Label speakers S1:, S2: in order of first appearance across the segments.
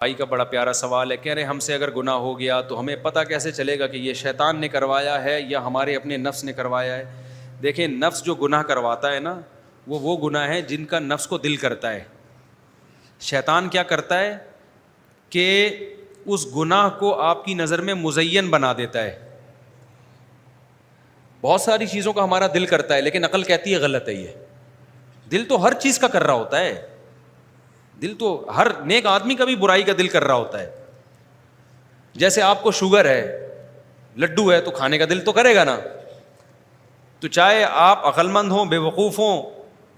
S1: بھائی کا بڑا پیارا سوال ہے، کہہ رہے ہم سے اگر گناہ ہو گیا تو ہمیں پتہ کیسے چلے گا کہ یہ شیطان نے کروایا ہے یا ہمارے اپنے نفس نے کروایا ہے؟ دیکھیں، نفس جو گناہ کرواتا ہے نا، وہ گناہ ہے جن کا نفس کو دل کرتا ہے۔ شیطان کیا کرتا ہے کہ اس گناہ کو آپ کی نظر میں مزین بنا دیتا ہے۔ بہت ساری چیزوں کا ہمارا دل کرتا ہے لیکن عقل کہتی ہے غلط ہے۔ یہ دل تو ہر چیز کا کر رہا ہوتا ہے، دل تو ہر نیک آدمی کا بھی برائی کا دل کر رہا ہوتا ہے۔ جیسے آپ کو شوگر ہے، لڈو ہے، تو کھانے کا دل تو کرے گا نا۔ تو چاہے آپ عقل مند ہوں، بے وقوف ہوں،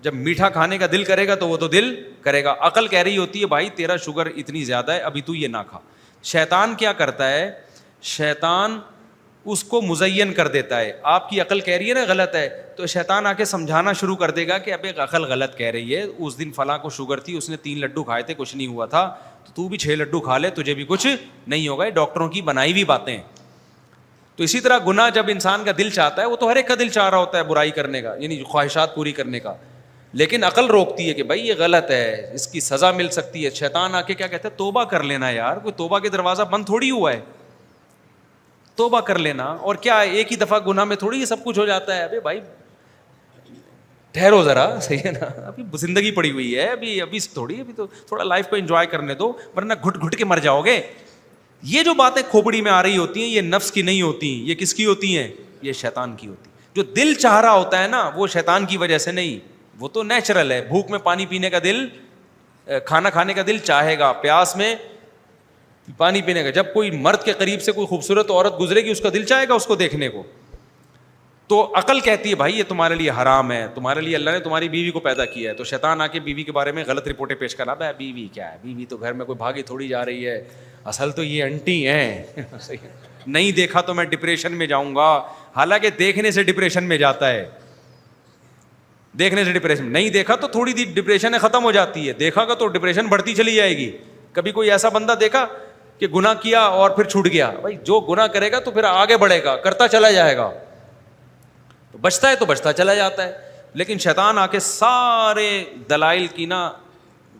S1: جب میٹھا کھانے کا دل کرے گا تو وہ تو دل کرے گا۔ عقل کہہ رہی ہوتی ہے بھائی تیرا شوگر اتنی زیادہ ہے، ابھی تو یہ نہ کھا۔ شیطان کیا کرتا ہے؟ شیطان اس کو مزین کر دیتا ہے۔ آپ کی عقل کہہ رہی ہے نا غلط ہے، تو شیطان آ کے سمجھانا شروع کر دے گا کہ اب ایک عقل غلط کہہ رہی ہے، اس دن فلاں کو شوگر تھی، اس نے 3 لڈو کھائے تھے، کچھ نہیں ہوا تھا، تو بھی 6 لڈو کھا لے، تجھے بھی کچھ نہیں ہوگا۔ یہ ڈاکٹروں کی بنائی ہوئی باتیں ہیں۔ تو اسی طرح گناہ جب انسان کا دل چاہتا ہے، وہ تو ہر ایک کا دل چاہ رہا ہوتا ہے برائی کرنے کا، یعنی خواہشات پوری کرنے کا، لیکن عقل روکتی ہے کہ بھائی یہ غلط ہے، اس کی سزا مل سکتی ہے۔ شیطان آ کے کیا کہتا ہے؟ توبہ کر لینا یار، کوئی توبہ کے دروازہ بند تھوڑی ہوا ہے، توبہ کر لینا۔ اور کیا ایک ہی دفعہ گناہ میں تھوڑی یہ سب کچھ ہو جاتا ہے؟ ابے بھائی ٹھہرو ذرا، صحیح ہے نا، ابھی زندگی پڑی ہوئی ہے، ابھی تھوڑی، ابھی تو تھوڑا لائف کو انجوائے کرنے دو، ورنہ گھٹ گھٹ کے مر جاؤ گے۔ یہ جو باتیں کھوپڑی میں آ رہی ہوتی ہیں، یہ نفس کی نہیں ہوتی، یہ کس کی ہوتی ہیں؟ یہ شیطان کی ہوتی۔ جو دل چاہ رہا ہوتا ہے نا، وہ شیطان کی وجہ سے نہیں، وہ تو نیچرل ہے۔ بھوک میں پانی پینے کا دل، کھانا کھانے کا دل چاہے گا، پیاس میں پانی پینے کا۔ جب کوئی مرد کے قریب سے کوئی خوبصورت عورت گزرے گی، اس کا دل چاہے گا اس کو دیکھنے کو۔ تو عقل کہتی ہے بھائی یہ تمہارے لیے حرام ہے، تمہارے لیے اللہ نے تمہاری بیوی کو پیدا کیا ہے۔ تو شیطان آ کے بیوی کے بارے میں غلط رپورٹیں پیش کرا، بھائی بیوی کیا ہے، بیوی تو گھر میں کوئی بھاگی تھوڑی جا رہی ہے، اصل تو یہ انٹی ہیں۔ نہیں دیکھا تو میں ڈپریشن میں جاؤں گا، حالانکہ دیکھنے سے ڈپریشن میں جاتا ہے، دیکھنے سے ڈپریشن، نہیں دیکھا تو تھوڑی دیر ڈپریشن ختم ہو جاتی ہے، دیکھا گا تو ڈپریشن بڑھتی چلی جائے گی۔ کبھی کوئی ایسا بندہ دیکھا کہ گناہ کیا اور پھر چھوٹ گیا؟ بھائی جو گناہ کرے گا تو پھر آگے بڑھے گا، کرتا چلا جائے گا، بچتا ہے تو بچتا چلا جاتا ہے۔ لیکن شیطان آ کے سارے دلائل کی نا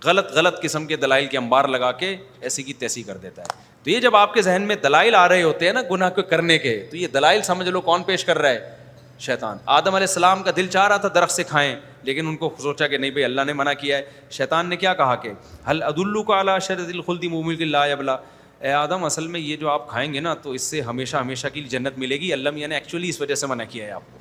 S1: غلط قسم کے دلائل کے انبار لگا کے ایسی کی تیسی کر دیتا ہے۔ تو یہ جب آپ کے ذہن میں دلائل آ رہے ہوتے ہیں نا گناہ کو کرنے کے، تو یہ دلائل سمجھ لو کون پیش کر رہا ہے؟ شیطان۔ آدم علیہ السلام کا دل چاہ رہا تھا درخت سے کھائیں، لیکن ان کو سوچا کہ نہیں بھائی اللہ نے منع کیا ہے۔ شیطان نے کیا کہا کہ هل ادلک علی شجرۃ الخلد وملک لا یبلی، اے آدم اصل میں یہ جو آپ کھائیں گے نا تو اس سے ہمیشہ ہمیشہ کی جنت ملے گی۔ اللہ میاں نے ایکچولی اس وجہ سے منع کیا ہے آپ کو۔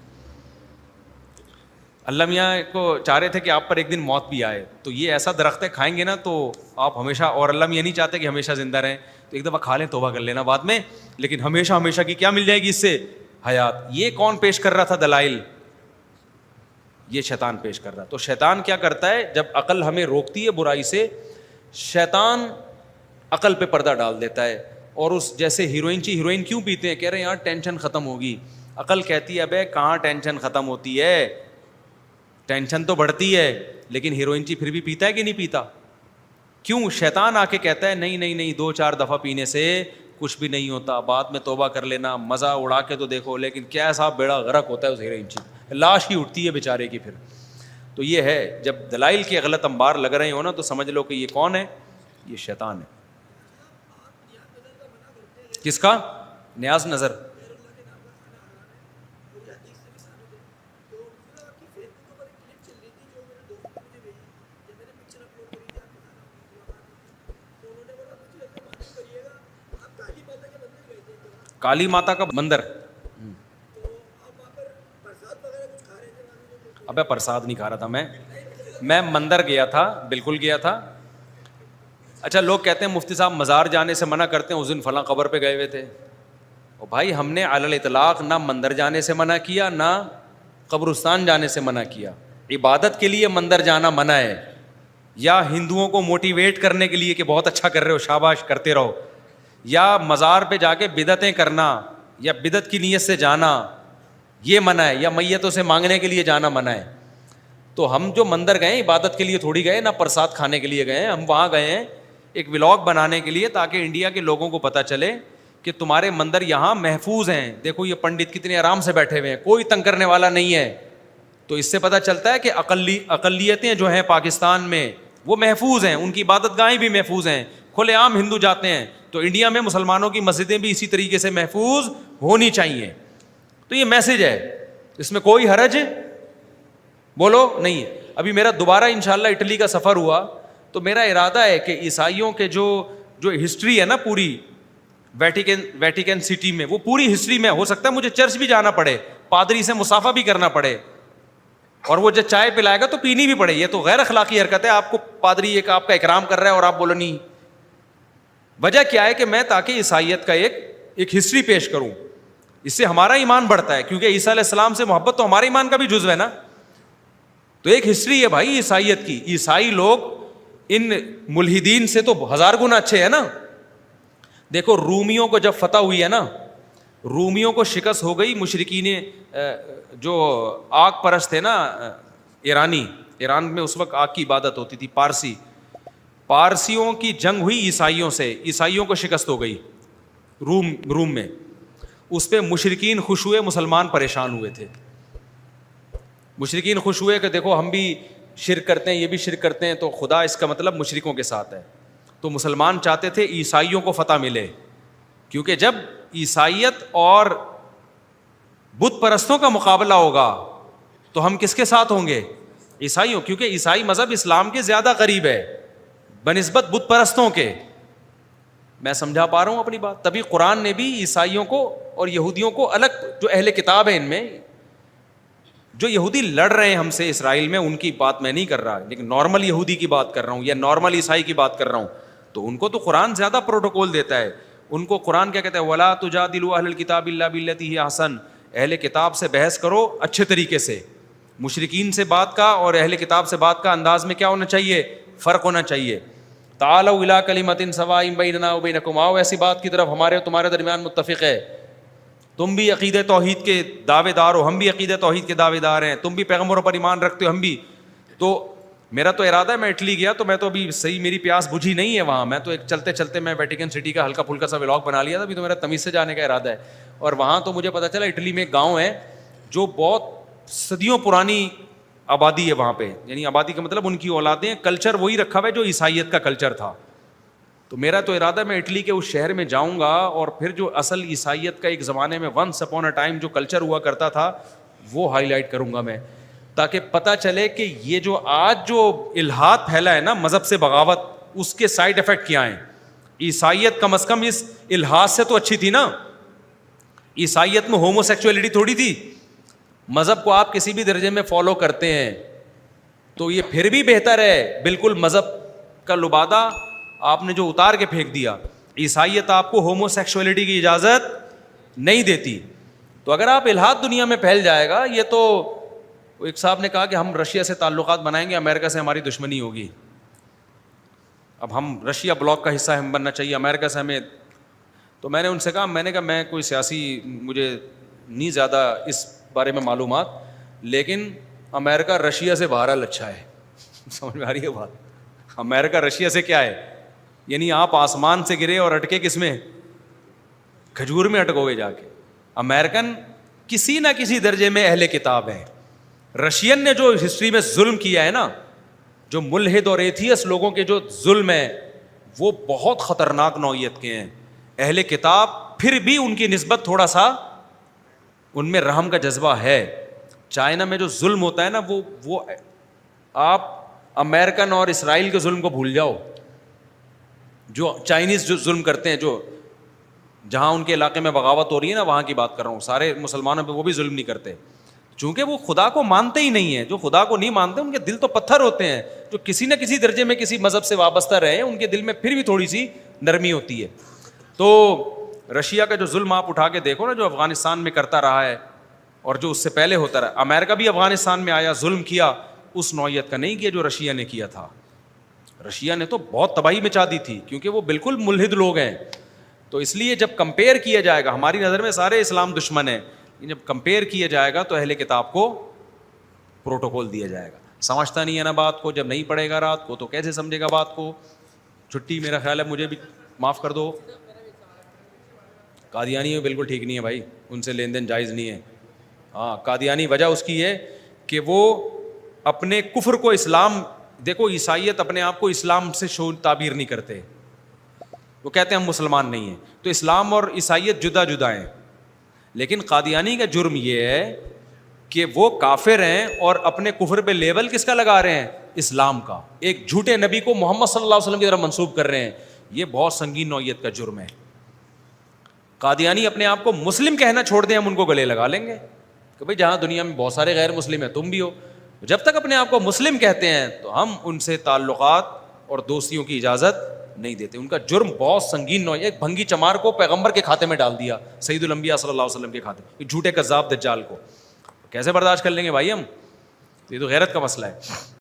S1: اللہ میاں کو چاہ رہے تھے کہ آپ پر ایک دن موت بھی آئے، تو یہ ایسا درخت ہے کھائیں گے نا تو آپ ہمیشہ، اور اللہ میاں نہیں چاہتے کہ ہمیشہ زندہ رہیں، تو ایک دفعہ کھا لیں توبہ کر لینا بعد میں، لیکن ہمیشہ ہمیشہ کی کیا مل جائے گی اس سے؟ حیات۔ یہ کون پیش کر رہا تھا دلائل؟ یہ شیطان پیش کر رہا۔ تو شیطان کیا کرتا ہے؟ جب عقل ہمیں روکتی ہے برائی سے، شیطان عقل پہ پردہ ڈال دیتا ہے۔ اور اس جیسے ہیروئن کیوں پیتے ہیں؟ کہہ رہے ہیں یار ٹینشن ختم ہوگی۔ عقل کہتی ہے ابے کہاں ٹینشن ختم ہوتی ہے، ٹینشن تو بڑھتی ہے، لیکن ہیروئن پھر بھی پیتا ہے کہ نہیں پیتا؟ کیوں؟ شیطان آ کے کہتا ہے نہیں 2-4 دفعہ پینے سے کچھ بھی نہیں ہوتا، بعد میں توبہ کر لینا، مزہ اڑا کے تو دیکھو۔ لیکن کیسا بیڑا غرق ہوتا ہے اس ہیروئن، لاش ہی اٹھتی ہے بیچارے کی پھر۔ تو یہ ہے، جب دلائل کے غلط انبار لگ رہے ہو نا تو سمجھ لو کہ یہ کون ہے؟ یہ شیطان ہے۔ کس کا؟ نیاز نظر۔ کالی ماتا کا مندر، ابے پرساد نہیں کھا رہا تھا میں مندر گیا تھا، بالکل گیا تھا۔ اچھا لوگ کہتے ہیں مفتی صاحب مزار جانے سے منع کرتے ہیں، اس دن فلاں قبر پہ گئے ہوئے تھے۔ اور بھائی ہم نے علی الاطلاق نہ مندر جانے سے منع کیا، نہ قبرستان جانے سے منع کیا۔ عبادت کے لیے مندر جانا منع ہے، یا ہندوؤں کو موٹیویٹ کرنے کے لیے کہ بہت اچھا کر رہے ہو شاباش کرتے رہو، یا مزار پہ جا کے بدعتیں کرنا یا بدعت کی نیت سے جانا یہ منع ہے، یا میتوں سے مانگنے کے لیے جانا منع ہے۔ تو ہم جو مندر گئے عبادت کے لیے تھوڑی گئے، نہ پرساد کھانے کے لیے گئے، ہم وہاں گئے ہیں ایک ولاگ بنانے کے لیے تاکہ انڈیا کے لوگوں کو پتہ چلے کہ تمہارے مندر یہاں محفوظ ہیں، دیکھو یہ پنڈت کتنے آرام سے بیٹھے ہوئے ہیں، کوئی تنگ کرنے والا نہیں ہے۔ تو اس سے پتہ چلتا ہے کہ اقلیتیں جو ہیں پاکستان میں وہ محفوظ ہیں، ان کی عبادت گاہیں بھی محفوظ ہیں، کھلے عام ہندو جاتے ہیں. تو انڈیا میں مسلمانوں کی مسجدیں بھی اسی طریقے سے محفوظ ہونی چاہیے. تو یہ میسج ہے, اس میں کوئی حرج بولو نہیں ہے. ابھی میرا دوبارہ انشاءاللہ اٹلی کا سفر ہوا تو میرا ارادہ ہے کہ عیسائیوں کے جو ہسٹری ہے نا پوری ویٹیکن سٹی میں, وہ پوری ہسٹری میں ہو سکتا ہے مجھے چرچ بھی جانا پڑے, پادری سے مصافحہ بھی کرنا پڑے, اور وہ جب چائے پلائے گا تو پینی بھی پڑے. یہ تو غیر اخلاقی حرکت ہے. آپ کو پادری ایک آپ کا اکرام کر رہا ہے اور آپ بولو نہیں. وجہ کیا ہے کہ میں تاکہ عیسائیت کا ایک ہسٹری پیش کروں, اس سے ہمارا ایمان بڑھتا ہے, کیونکہ عیسیٰ علیہ السلام سے محبت تو ہمارے ایمان کا بھی جزو ہے نا. تو ایک ہسٹری ہے بھائی عیسائیت کی. عیسائی لوگ ان ملحدین سے تو 1000 گنا اچھے ہیں نا. دیکھو رومیوں کو جب فتح ہوئی ہے نا, رومیوں کو شکست ہو گئی. مشرکین جو آگ پرست تھے نا ایران میں اس وقت آگ کی عبادت ہوتی تھی, پارسیوں کی جنگ ہوئی عیسائیوں سے, عیسائیوں کو شکست ہو گئی روم میں. اس پہ مشرکین خوش ہوئے, مسلمان پریشان ہوئے تھے. مشرکین خوش ہوئے کہ دیکھو ہم بھی شرک کرتے ہیں, یہ بھی شرک کرتے ہیں, تو خدا اس کا مطلب مشرکوں کے ساتھ ہے. تو مسلمان چاہتے تھے عیسائیوں کو فتح ملے, کیونکہ جب عیسائیت اور بت پرستوں کا مقابلہ ہوگا تو ہم کس کے ساتھ ہوں گے؟ عیسائیوں, کیونکہ عیسائی مذہب اسلام کے زیادہ قریب ہے بنسبت بت پرستوں کے. میں سمجھا پا رہا ہوں اپنی بات؟ تبھی قرآن نے بھی عیسائیوں کو اور یہودیوں کو الگ, جو اہل کتاب ہیں ان میں, جو یہودی لڑ رہے ہیں ہم سے اسرائیل میں, ان کی بات میں نہیں کر رہا, لیکن نارمل یہودی کی بات کر رہا ہوں یا نارمل عیسائی کی بات کر رہا ہوں. تو ان کو تو قرآن زیادہ پروٹوکول دیتا ہے. ان کو قرآن کیا کہتا ہے؟ وَلَا تُجَادِلُوا أَهْلَ الْكِتَابِ إِلَّا بِالَّتِي هِيَ أَحْسَنُ. اہل کتاب سے بحث کرو اچھے طریقے سے. مشرکین سے بات کا اور اہل کتاب سے بات کا انداز میں کیا ہونا چاہیے؟ فرق ہونا چاہیے. تعالوا إِلَىٰ كَلِمَةٍ سَوَاءٍ بَيْنَنَا وَبَيْنَكُمْ, آؤ ایسی بات کی طرف ہمارے اور تمہارے درمیان متفق ہے. تم بھی عقیدہ توحید کے دعوے دار ہو, ہم بھی عقیدہ توحید کے دعوے دار ہیں, تم بھی پیغمبروں پر ایمان رکھتے ہو, ہم بھی. تو میرا تو ارادہ ہے, میں اٹلی گیا تو میں تو ابھی صحیح میری پیاس بجھی نہیں ہے وہاں. میں تو ایک چلتے چلتے میں ویٹیکن سٹی کا ہلکا پھلکا سا ولاگ بنا لیا تھا. ابھی تو میرا تمیز سے جانے کا ارادہ ہے. اور وہاں تو مجھے پتا چلا اٹلی میں ایک گاؤں ہے جو بہت صدیوں پرانی آبادی ہے وہاں پہ, یعنی آبادی کا مطلب ان کی اولادیں, کلچر وہی رکھا ہوا ہے جو عیسائیت کا کلچر تھا. تو میرا تو ارادہ میں اٹلی کے اس شہر میں جاؤں گا اور پھر جو اصل عیسائیت کا ایک زمانے میں ونس اپون اے ٹائم جو کلچر ہوا کرتا تھا وہ ہائی لائٹ کروں گا میں, تاکہ پتہ چلے کہ یہ جو آج جو الحاد پھیلا ہے نا مذہب سے بغاوت, اس کے سائیڈ افیکٹ کیا ہیں. عیسائیت کم از کم اس الحاد سے تو اچھی تھی نا. عیسائیت میں ہومو سیکچولیٹی تھوڑی تھی. مذہب کو آپ کسی بھی درجے میں فالو کرتے ہیں تو یہ پھر بھی بہتر ہے. بالکل مذہب کا لبادہ آپ نے جو اتار کے پھینک دیا. عیسائیت آپ کو ہومو سیکشولیٹی کی اجازت نہیں دیتی. تو اگر آپ الحاد دنیا میں پھیل جائے گا, یہ تو ایک صاحب نے کہا کہ ہم رشیا سے تعلقات بنائیں گے, امریکہ سے ہماری دشمنی ہوگی. اب ہم رشیا بلاک کا حصہ ہم بننا چاہیے, امریکہ سے ہمیں. تو میں نے ان سے کہا, میں کوئی سیاسی, مجھے نہیں زیادہ اس بارے میں معلومات, لیکن امریکہ رشیا سے بہرحال اچھا ہے. سمجھ میں آ رہی ہے بات؟ امریکہ رشیا سے کیا ہے, یعنی آپ آسمان سے گرے اور اٹکے کس میں؟ کھجور میں اٹکو گے جا کے. امریکن کسی نہ کسی درجے میں اہل کتاب ہیں. رشین نے جو ہسٹری میں ظلم کیا ہے نا, جو ملحد اور ایتھیس لوگوں کے جو ظلم ہے, وہ بہت خطرناک نوعیت کے ہیں. اہل کتاب پھر بھی ان کی نسبت تھوڑا سا ان میں رحم کا جذبہ ہے. چائنا میں جو ظلم ہوتا ہے نا, وہ آپ امریکن اور اسرائیل کے ظلم کو بھول جاؤ. جو چائنیز جو ظلم کرتے ہیں, جو جہاں ان کے علاقے میں بغاوت ہو رہی ہے نا, وہاں کی بات کر رہا ہوں. سارے مسلمانوں پہ وہ بھی ظلم نہیں کرتے, چونکہ وہ خدا کو مانتے ہی نہیں ہیں. جو خدا کو نہیں مانتے ان کے دل تو پتھر ہوتے ہیں. جو کسی نہ کسی درجے میں کسی مذہب سے وابستہ رہے ہیں, ان کے دل میں پھر بھی تھوڑی سی نرمی ہوتی ہے. تو رشیا کا جو ظلم آپ اٹھا کے دیکھو نا, جو افغانستان میں کرتا رہا ہے اور جو اس سے پہلے ہوتا رہا. امریکہ بھی افغانستان میں آیا, ظلم کیا, اس نوعیت کا نہیں کیا جو رشیا نے کیا تھا. رشیا نے تو بہت تباہی مچا دی تھی, کیونکہ وہ بالکل ملحد لوگ ہیں. تو اس لیے جب کمپیئر کیا جائے گا, ہماری نظر میں سارے اسلام دشمن ہیں, جب کمپیئر کیا جائے گا تو اہل کتاب کو پروٹوکول دیا جائے گا. سمجھتا نہیں ہے نا بات کو, جب نہیں پڑھے گا رات کو تو کیسے سمجھے گا بات کو؟ چھٹی, میرا خیال ہے مجھے بھی معاف کر دو. قادیانی بالکل ٹھیک نہیں ہے بھائی, ان سے لین دین جائز نہیں ہے. ہاں قادیانی, وجہ اس کی ہے کہ وہ اپنے کفر کو اسلام, دیکھو عیسائیت اپنے آپ کو اسلام سے تعبیر نہیں کرتے. وہ کہتے ہیں ہم مسلمان نہیں ہیں. تو اسلام اور عیسائیت جدا جدا ہیں. لیکن قادیانی کا جرم یہ ہے کہ وہ کافر ہیں اور اپنے کفر پہ لیبل کس کا لگا رہے ہیں؟ اسلام کا. ایک جھوٹے نبی کو محمد صلی اللہ علیہ وسلم کی طرف منسوب کر رہے ہیں. یہ بہت سنگین نوعیت کا جرم ہے. قادیانی اپنے آپ کو مسلم کہنا چھوڑ دیں, ہم ان کو گلے لگا لیں گے کہ بھائی جہاں دنیا میں بہت سارے غیر مسلم ہیں تم بھی ہو. جب تک اپنے آپ کو مسلم کہتے ہیں تو ہم ان سے تعلقات اور دوستیوں کی اجازت نہیں دیتے. ان کا جرم بہت سنگین نوعیت. ایک بھنگی چمار کو پیغمبر کے کھاتے میں ڈال دیا, سید الانبیاء صلی اللہ علیہ وسلم کے کھاتے میں, جھوٹے کذاب دجال کو. کیسے برداشت کر لیں گے بھائی ہم؟ تو یہ تو غیرت کا مسئلہ ہے.